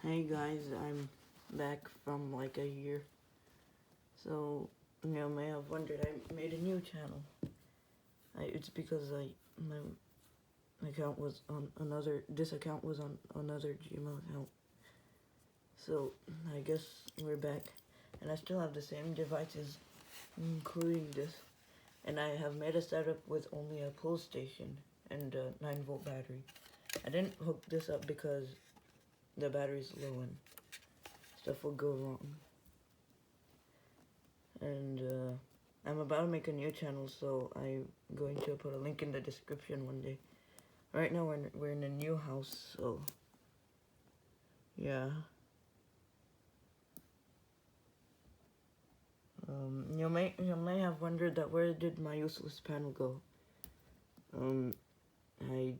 Hey guys, I'm back from like a year. So, you may have wondered, I made a new channel. It's because my account was on this account was on another Gmail account. So, I guess we're back. And I still have the same devices, including this. And I have made a setup with only a pull station and a 9-volt battery. I didn't hook this up because the battery's low and stuff will go wrong. And I'm about to make a new channel, so I'm going to put a link in the description one day. Right now we're in a new house, so yeah. You may have wondered that where did my useless panel go? I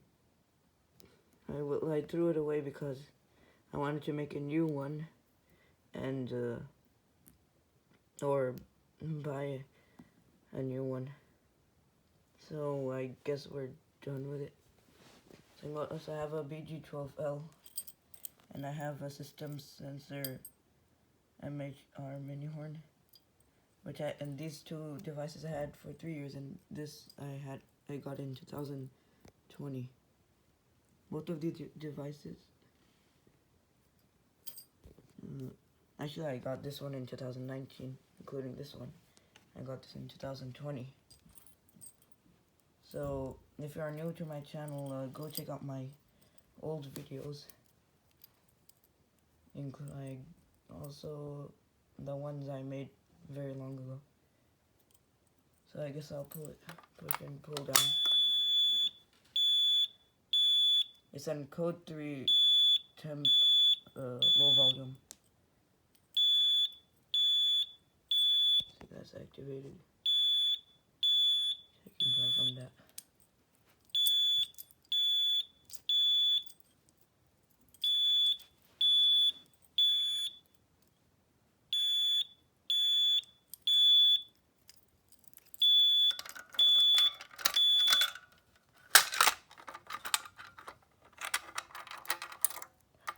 threw it away because I wanted to make a new one, and or buy a new one. So I guess we're done with it. So I have a BG12L, and I have a system sensor MHR mini horn, and these two devices I had for 3 years, and this I got in 2020. Both of these devices. Actually, I got this one in 2019, including this one. I got this in 2020. So, if you are new to my channel, go check out my old videos. Including also the ones I made very long ago. So I guess I'll push and pull down. It's on code 3 temp low volume. So that's activated. Checking power from that.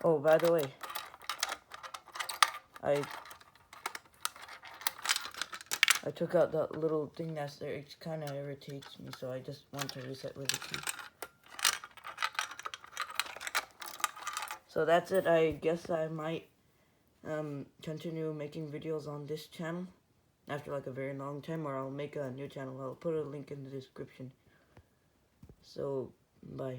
Oh, by the way, I took out that little thing that's there. It kind of irritates me, so I just want to reset with the key. So that's it. I guess I might continue making videos on this channel after like a very long time, or I'll make a new channel. I'll put a link in the description. So, bye.